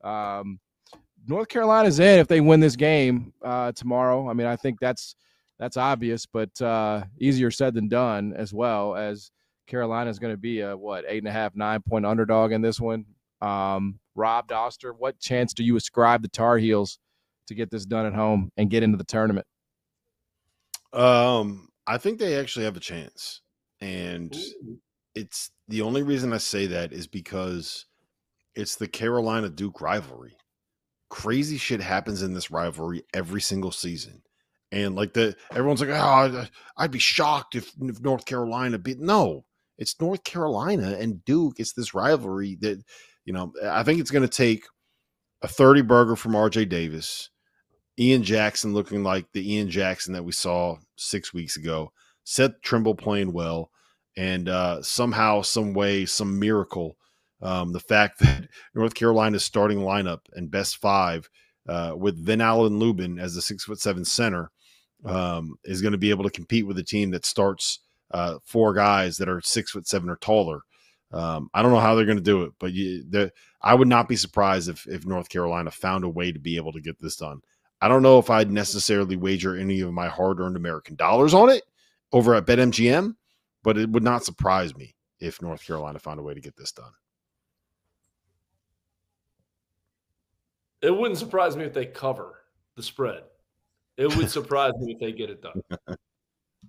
North Carolina's in if they win this game tomorrow. I mean, I think that's obvious, but easier said than done, as well as Carolina's going to be a 8.5, 9-point underdog in this one. Rob Doster, what chance do you ascribe the Tar Heels to get this done at home and get into the tournament? I think they actually have a chance. And it's the only reason I say that is because it's the Carolina-Duke rivalry. Crazy shit happens in this rivalry every single season. And everyone's like, oh, I'd be shocked if North Carolina beat. No, it's North Carolina and Duke. It's this rivalry that, I think it's going to take a 30 burger from RJ Davis, Ian Jackson looking like the Ian Jackson that we saw 6 weeks ago, Seth Trimble playing well, and somehow, some way, some miracle, the fact that North Carolina's starting lineup and best five with Van Allen Lubin as the 6'7" center is going to be able to compete with a team that starts four guys that are 6'7" or taller. I don't know how they're going to do it, but I would not be surprised if North Carolina found a way to be able to get this done. I don't know if I'd necessarily wager any of my hard-earned American dollars on it over at BetMGM, but it would not surprise me if North Carolina found a way to get this done. It wouldn't surprise me if they cover the spread. It would surprise me if they get it done.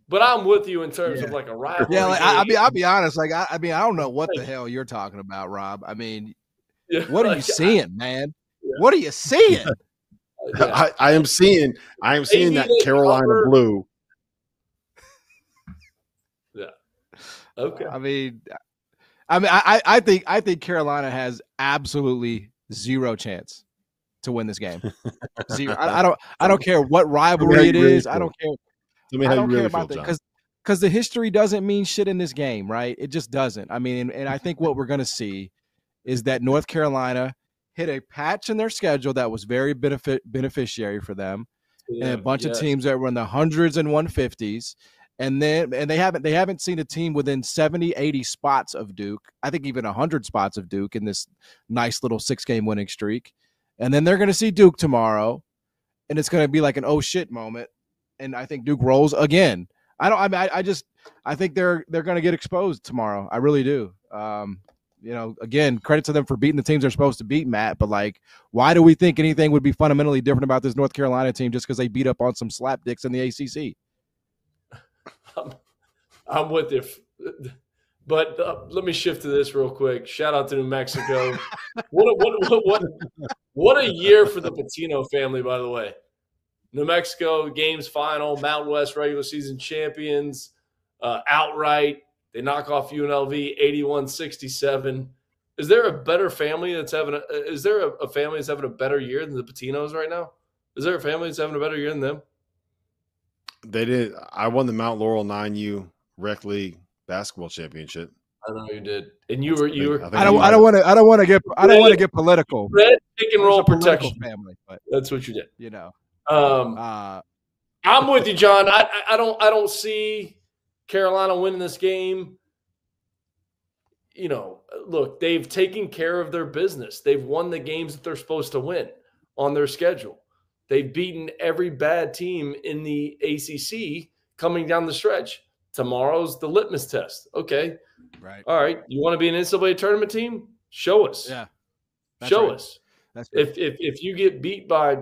But I'm with you in terms of like a rivalry. Yeah, I'll be honest. I don't know what the hell you're talking about, Rob. I mean, what are you seeing, man? Yeah. What are you seeing? Yeah. I am seeing that Carolina blue. Yeah. Okay. I think Carolina has absolutely zero chance to win this game. Zero. I don't care what rivalry it is. I don't care. I don't care about that because the history doesn't mean shit in this game, right? It just doesn't. I mean, and I think what we're going to see is that North Carolina hit a patch in their schedule that was very beneficiary for them, and a bunch of teams that were in the hundreds and 150s, and they haven't seen a team within 70, 80 spots of Duke. I think even 100 spots of Duke in this nice little 6-game winning streak, and then they're going to see Duke tomorrow, and it's going to be like an oh shit moment. And I think Duke rolls again. I think they're going to get exposed tomorrow. I really do. Again, credit to them for beating the teams they're supposed to beat, Matt. But why do we think anything would be fundamentally different about this North Carolina team just because they beat up on some slapdicks in the ACC? I'm with you. But let me shift to this real quick. Shout out to New Mexico. What a year for the Patino family, by the way. New Mexico games final, Mountain West regular season champions, outright. They knock off UNLV 81-67. Is there a better family that's having a family that's having a better year than the Patinos right now? Is there a family that's having a better year than them? They did. I won the Mount Laurel 9U Rec League basketball championship. I know you did, and you were. I don't want to get political. Red pick and roll protection family, but that's what you did. I'm with you, John. I don't see Carolina winning this game. Look, they've taken care of their business. They've won the games that they're supposed to win on their schedule. They've beaten every bad team in the ACC coming down the stretch. Tomorrow's the litmus test. Okay. Right. All right. You want to be an NCAA tournament team? Show us. Yeah. Show us. That's right. If you get beat by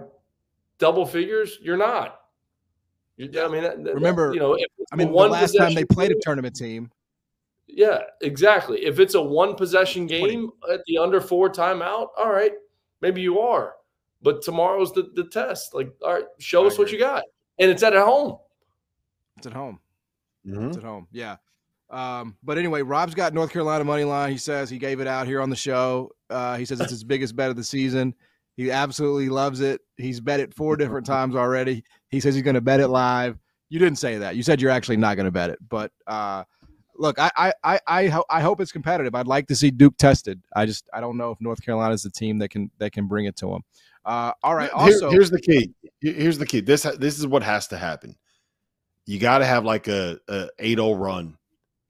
double figures, you're not. Remember, the last time they played a tournament team. Yeah, exactly. If it's a one-possession game at the under 4 timeout, all right, maybe you are. But tomorrow's the test. All right, show us what you got. And it's at home. It's at home. Mm-hmm. It's at home, yeah. But anyway, Rob's got North Carolina money line. He says he gave it out here on the show. He says it's his biggest bet of the season. He absolutely loves it. He's bet it 4 different times already. He says he's going to bet it live. You didn't say that. You said you're actually not going to bet it. But look, I hope it's competitive. I'd like to see Duke tested. I don't know if North Carolina is the team that can bring it to them. All right. Also, here's the key. Here's the key. This is what has to happen. You got to have like a 8-0 run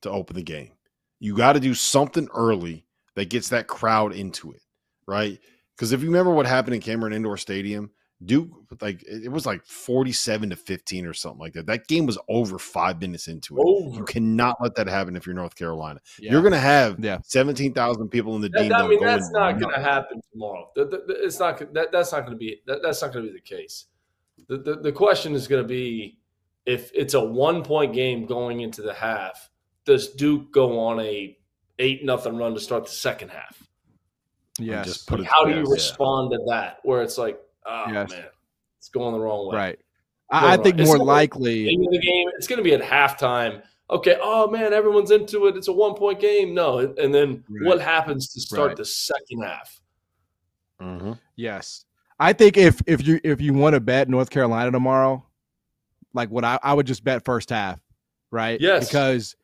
to open the game. You got to do something early that gets that crowd into it, right? Because if you remember what happened in Cameron Indoor Stadium, Duke, like it was like 47-15 or something like that. That game was over 5 minutes into it. You cannot let that happen if you're North Carolina. Yeah. You're going to have 17,000 people in the Dean Dome. That's not going to happen tomorrow. It's not. That's not going to be. That's not going to be the case. The question is going to be, if it's a 1-point game going into the half, does Duke go on a 8-0 run to start the second half? Yes. How do you respond to that? Where it's like, oh man, it's going the wrong way. Right. I think more likely in the game, it's going to be at halftime. Okay. Oh man, everyone's into it. It's a 1-point game. No. And then what happens to start the second half? Mm-hmm. Yes. I think if you want to bet North Carolina tomorrow, like what I would just bet first half, right? Yes. Because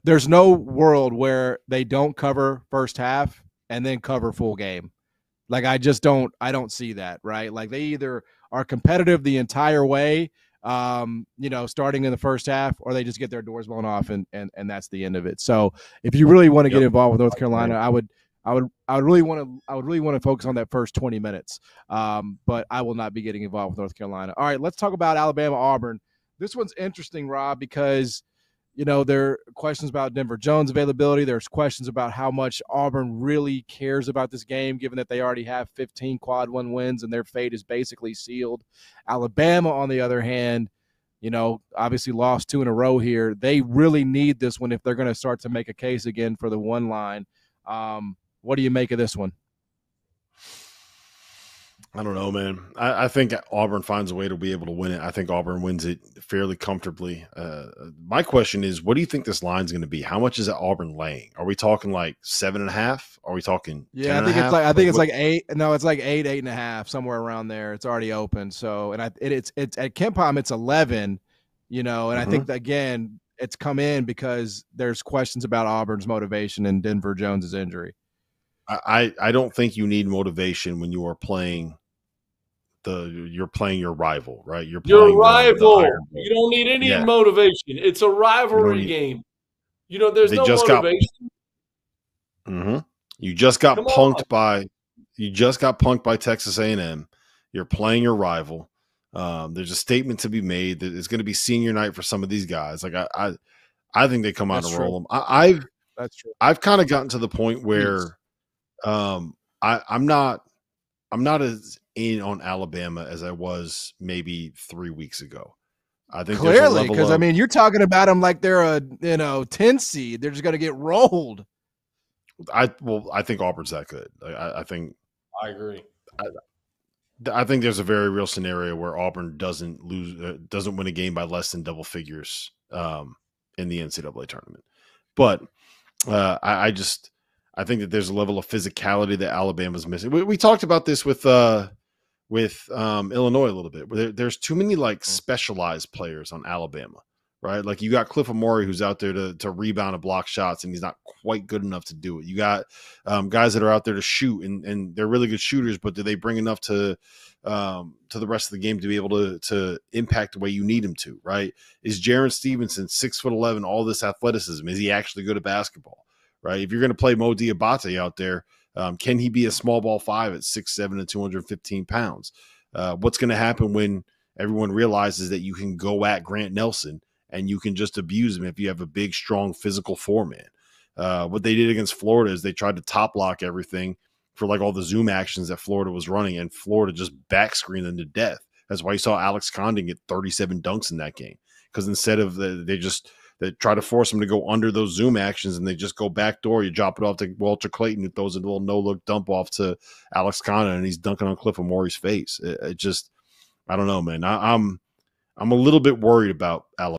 there's no world where they don't cover first half and then cover full game. Like I don't see that, right? Like they either are competitive the entire way, starting in the first half, or they just get their doors blown off and that's the end of it. So if you really want to get involved with North Carolina, I would really want to focus on that first 20 minutes. But I will not be getting involved with North Carolina. All right, let's talk about Alabama Auburn. This one's interesting, Rob, because there are questions about Denver Jones' availability. There's questions about how much Auburn really cares about this game, given that they already have 15 quad one wins and their fate is basically sealed. Alabama, on the other hand, obviously lost 2 in a row here. They really need this one if they're going to start to make a case again for the one line. What do you make of this one? I don't know, man. I think Auburn finds a way to be able to win it. I think Auburn wins it fairly comfortably. My question is, what do you think this line's going to be? How much is Auburn laying? Are we talking like 7.5? Are we talking? Yeah, I think it's like 8. No, it's like 8.5, somewhere around there. It's already open. So, and it's at KenPom, it's 11. And I think that, again, it's come in because there's questions about Auburn's motivation and Denver Jones's injury. I don't think you need motivation when you are playing you're playing your rival, right? You're playing your rival. You don't need any motivation. It's a rivalry game. There's no motivation. You just got punked by Texas A&M. You're playing your rival. There's a statement to be made that it's going to be senior night for some of these guys. Like I think they come out and roll them. That's true. I've kind of gotten to the point where I'm not as in on Alabama as I was maybe 3 weeks ago. I think clearly, because you're talking about them like they're a 10 seed. They're just going to get rolled. I think Auburn's that good. I I agree. I think there's a very real scenario where Auburn doesn't win a game by less than double figures in the NCAA tournament. But I think that there's a level of physicality that Alabama's missing. We talked about this with Illinois a little bit. Where there's too many specialized players on Alabama, right? Like you got Cliff Amore who's out there to rebound and block shots, and he's not quite good enough to do it. You got guys that are out there to shoot, and they're really good shooters, but do they bring enough to the rest of the game to be able to impact the way you need him to, right? Is Jaron Stevenson 6'11", all this athleticism? Is he actually good at basketball? Right. If you're going to play Mo Diabate out there, can he be a small ball 5 at 6'7" and 215 pounds? What's going to happen when everyone realizes that you can go at Grant Nelson and you can just abuse him if you have a big, strong, physical 4-man? What they did against Florida is they tried to top lock everything for all the zoom actions that Florida was running, and Florida just back screened them to death. That's why you saw Alex Condon get 37 dunks in that game, because instead of they try to force him to go under those zoom actions, and they just go backdoor. You drop it off to Walter Clayton, who throws a little no-look dump off to Alex Condon, and he's dunking on Cliff Amore's face. It just, I don't know, man. I'm a little bit worried about Alabama.